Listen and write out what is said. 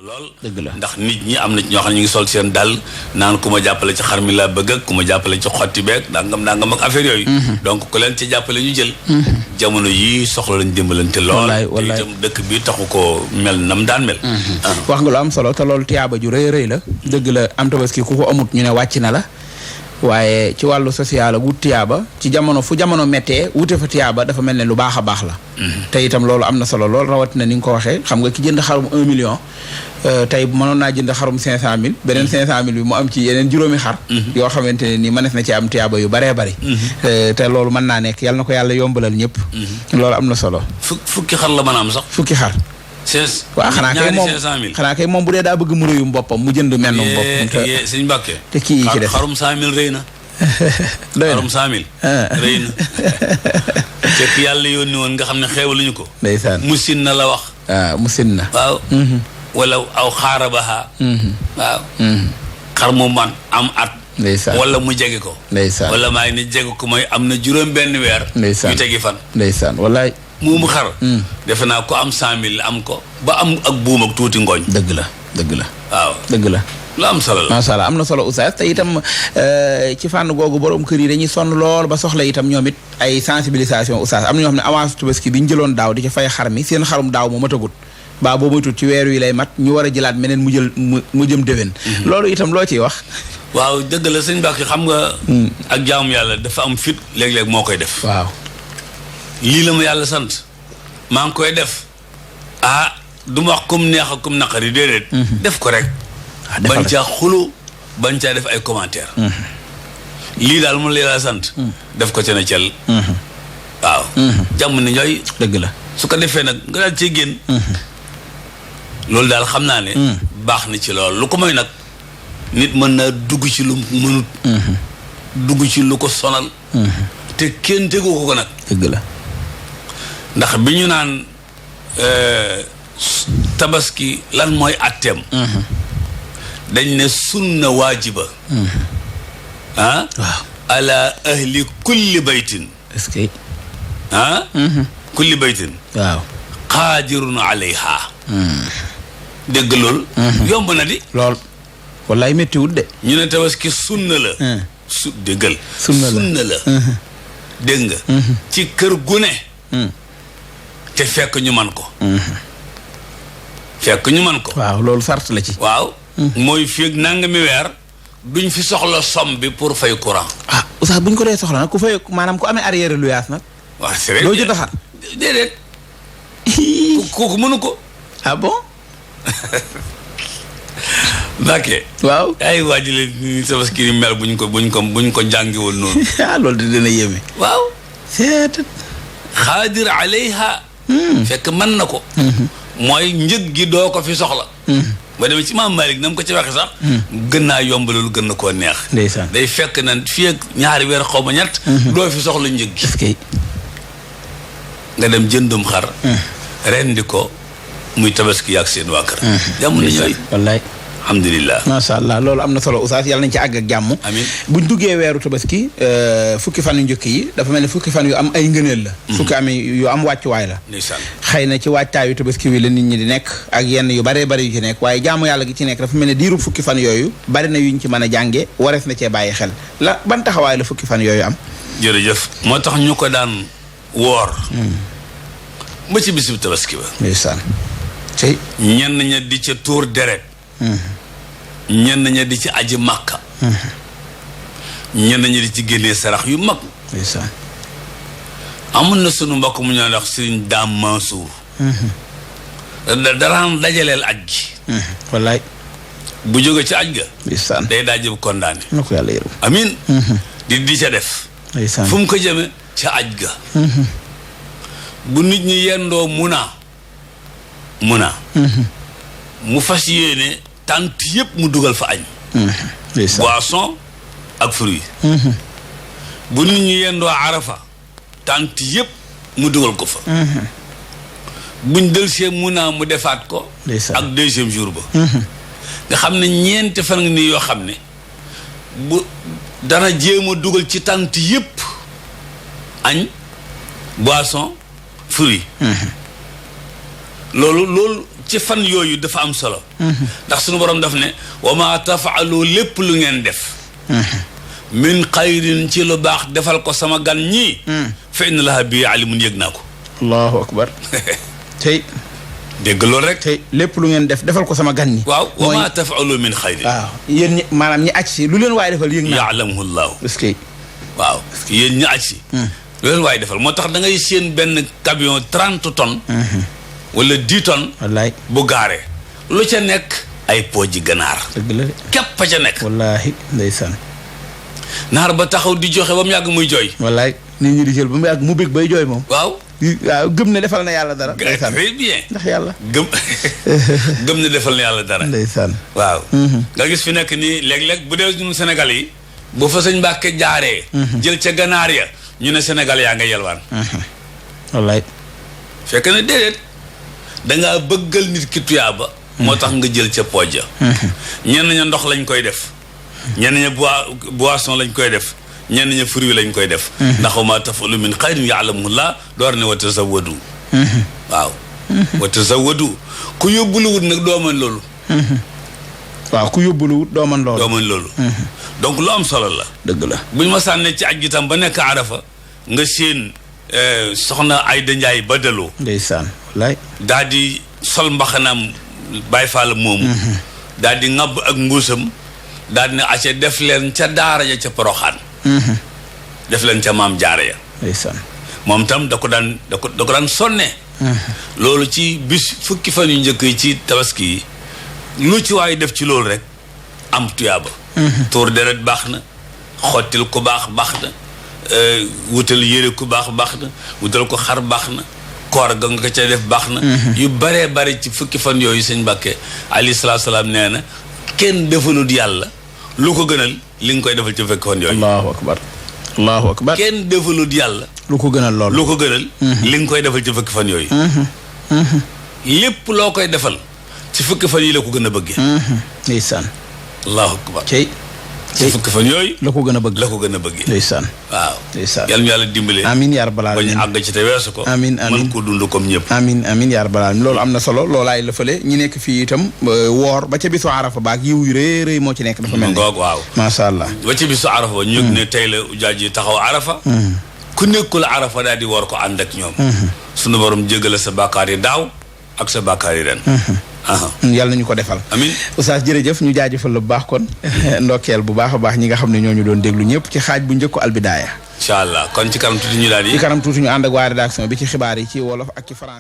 lool dëgg la ndax nit ñi am na ci ñoo xam ne ñu ngi sol seen dal naan ku ma jàppale ci xar mi laa bëgg ak ku ma jàppale ci xotti beeg nangam ak affaire yooyu. donc ku leen ci jàppale ñu jël. jamono yii soxla lañ dimbalante lool. te itam dëkk bi taxu ko mel nam daan mel. wax nga lu am solo te loolu tiyaaba ju rëy rëy la. dëgg la am tabaski ku ko amut ñu ne wàcc na la. waaye ci wàllu social ak wut tiyaaba ci jamono fu jamono méttee wute fa tiyaaba dafa mel ne lu baax a baax la. te itam loolu am na solo lool rawatina ni nga ko waxee xam nga ki jënd xarum 1 million. tey mënoon naa jënd xarum 500000. beneen 500000 bi mu am ci yeneen juróomi xar. yoo xamante ne nii mënees na ci am tiyaaba yu baree bari. te loolu mën naa nekk yal na ko yàlla yombalal ñëpp. loolu am na solo. fukki xar la mën a am sax. fukki xar. waaw xanaa kay moom bu dee daa bëgg mu rëyum boppam mu jënd mennum boppam. sëñ Mbàkke te kii yi ci def xarum 100000 rëy na. xarum 100000. rëy na. te ki yàlla yónni woon nga xam ne xeewaluñu ko. ndeysaan musin na la wax. musin na. waaw. wala aw xaarabaha. waaw. xar mu man am at. ndeysaan wala mu jege ko. ndeysaan wala maa ngi ni jege ko mooy am na juróom benn weer. ndeysaan yu tegi fan. ndeysaan wallaay. muumu xar. defe naa ko am 100000 am ko ba am ak buum ak tuuti ngooñ. dëgg la dëgg la. waaw dëgg la. lu am solo la macha allah am na solo oustaz te itam ci fànn googu borom kër yi dañuy sonn lool ba soxla itam ñoom it ay sensibilisation oustaz am na ñoo xam ne avance tabaski bi ñu jëloon daaw di ci fay xar mi seen xarum daaw moo matagut baa boo moytuwul ci weer wi lay mat ñu war a jëlaat meneen mu jëm déwén. loolu itam loo ciy wax. waaw dëgg la sëñ Mbacke xam nga. ak jaamu yàlla dafa am fit léeg-léeg moo koy def. waaw. lii la ma yàlla sant maa ngi koy def du ma wax comme neex ak comme naqari déedéet. def ko rek. bañ caa xulu bañ caa def ay commentaire lii daal mu la yàlla sant. def ko ca na cel. waaw. jàmm ni ñooy. dëgg la su ko defee nag nga daal cee génn. loolu daal xam naa ne. baax na ci loolu lu ko mooy nag nit mën naa dugg ci lu mënut. dugg ci lu ko sonal. te kenn tegu ko nag. dëgg la. ndax bi ñu naan tabaski lan mooy atteem. dañ ne sunna waajiba. waaw. ala ahli kulli baytin. est-ce que. kulli baytin. waaw. qaadirun alayha. dégg lool. yomb na di. lool. wallaay méttiwul de. ñu ne tabaski sunna la. déggal. sunna la. dégg nga. ci kër gu ne. te fekk ñu man ko. fekk ñu man ko. waaw loolu sart la ci. waaw. mooy fii ak nangami weer duñ fi soxla somme bi pour fay courant. oustaz buñ ko dee soxla nag ku fay maanaam ku amee arrière lu yaas nag. waaw c'est vrai doo jot a xar. déedéet. kooku mënu ko. ah bon. Mbacke. waaw. ay waa ji leen tabaski ni mel buñ ko jàngiwoon noonu. loolu de dina yéeme. waaw. seet. xaadir alayha. fekk mën na ko. mooy njëg gi doo ko fi soxla. ba demee ci maam Malick na mu ko ci waxee sax. gën naa yomb loolu gën na koo neex. ndeysaan day fekk na fii ak ñaari weer xaw ma ñett. doo fi soxla njëg gi. est-ce que. nga dem jëndum xar. rendi ko muy tabaski ak seen waa kër. jàmm ni ñooy. wallaay. alhamdulilah. macha allah loolu am na solo oustaz yàlla nañ ci àgg ak jàmm. amiin buñ duggee weeru tabaski fukki fan yu njëkk yi dafa mel ne fukki fan yu am ay ngëneel la. fukki am yu am wàccuwaay la. ndeysaan. xëy na ci wàccaayu tabaski wi la nit ñi di nekk ak yenn yu baree bari yu ci nekk waaye jaamu yàlla gi ci nekk dafa mel ne diiru fukki fan yooyu bari na yuñ ci mën a jànge warees na cee bàyyi xel la ban taxawaay la fukki fan yooyu am. jërëjëf. moo tax ñu ko daan woor. ba ci bisu tabaski ba. ndeysaan. tey. ñenn ña di ca tuur deret. ñenn ña di ci aji màkka. ñenn ña di ci génnee sarax yu mag. ndeysaan. amun na sunu mbokk mu ñoo wax Sëriñ Daam Mansour. daraan dajaleel aj gi. wallaay. bu jóge ci aj ga. ndeysaan. day daa jëm kondaane. na ko yàlla yërëm. amin di ca def. ndeysaan. fu mu ko jëme ca aj ga. bu nit ñi yendoo muna. mu fas yéene tant yëpp mu dugal fa añ. boisson ak fruit. bu nit ñi yendoo arafa tant yëpp mu dugal ko fa. buñ delsee muna mu defaat ko. ak deuxième jour ba. nga xam ne ñeenti fan ni yoo xam ne bu dana jéem a dugal ci tant yëpp añ boisson fruit. loolu ci fan yooyu dafa am solo ndax suñu borom daf ne wa ma tafaalu lépp lu ngeen def min xayrin ci lu baax defal ko sama gan ñii fa inna laha bi alimun yëg naa ko allahu akbar tey dégg loolu rek tey lépp lu ngeen def defal ko sama gan ñi waaw wa ma tafaalu min xayrin waaw yéen ñi maanaam ñi aj si lu leen waaye defal yëg naa yaalamuhu llahu est-ce que waaw yéen ñi aj si lu leen waaye defal moo tax da ngay seen benn camion 30 tonnes wala 10 tonnes wallaay bu gaaree lu ca nekk ay pooji ganaar dëgg la de képp ca nekk wallaahi ndeysaan naar ba taxaw di joxe ba mu yàgg muy jooy wallaay nit ñi di jël ba mu yàgg mu bég bay jooy moom waaw gëm ne defal na yàlla dara ndeysaan très bien ndax yàlla gëm ne defal na yàlla dara ndeysaan waaw nga gis fi nekk nii léeg-léeg bu dee ñun Sénégal yi bu fa sëñ Mbàkke jaaree jël ca ganaar ya ñu ne Sénégal yaa nga yelwaan wallaay fekk na déedéet dangaa bëggal nit ki tuyaaba moo tax nga jël ca pooj ja ñenn ña ndox lañ koy def ñenn ña boisson lañ koy def ñenn ña fruit lañ koy def ndax wa maa tafalu min xayrin yaalamuhullah door ne wa tazawwadu waaw wa tazawwadu ku yóbbuluwut nag doo mën loolu waaw ku yóbbuluwut doo mën loolu donc lu am solo la dëgg la buñ ma sànnee ci aj gi tam ba nekk Arafa nga seen soxna Ayda Njaay Badaloo ndeysaan wallaay daal di sol mbaxanam Baay Faal moomu daal di ŋabb ak mbuusam daal di ne acca def leen ca daara ja ca Poroxaan def leen ca Maam Jaara ya ndeysaan moom tam da ko daan sonne loolu ci bis fukki fan yu njëkk yi ci tabaski yi lu ci waaye def ci loolu rek am tuyaaba tuur deret baax na xottil ku baax na wutal yére ku baax na wutal ko xar baax na koor ga nga ko ca def baax na yu baree bari ci fukki fan yooyu sëñ Mbàkke alayhi salaatu salaam nee na kenn defalut yàlla lu ko gënal li nga koy defal ci fukki fan yooyu allahu akbar kenn defalut yàlla lu ko gënal lool lu ko gënal li nga koy defal ci fukki fan yooyu lépp loo koy defal ci fukki fan yi la ko gën a bëggee ndeysaan allahu akbar ci fukki fan yooyu la ko gën a bëgg ndeysaan waaw ndeysaan yàlla ñu yàlla dimbale amiin yaa rabbal aalamiin ba ñu àgg ci te weesu ko amiin mën ko dund comme ñëpp amiin yaa rabbal aalamiin loolu am na solo loolaay la fële ñi nekk fii itam woor ba ca bisu Arafa baak yiw yu rëy moo ci nekk dafa mel ni waaw macha allah ba ca bisu Arafa ba ñu ne tey la ujaaj yi taxaw Arafa ku nekkul Arafa daal di woor ko ànd ak ñoom sunu borom jégale sa bàkkaar yi daaw ak sa bàkkaar yi ren yàlla nañu ko defal amiin oustaz jërëjëf ñu jaajëfal la bu baax kon ndokkeel bu baax a baax ñi nga xam ne ñoo ñu doon déglu ñëpp ci xaaj bu njëkku albidaaya incha allah kon ci kanam tuuti ñu daal di ci kanam tuuti ñu ànd ak waa rédaction bi ci xibaar yi ci wolof ak ci français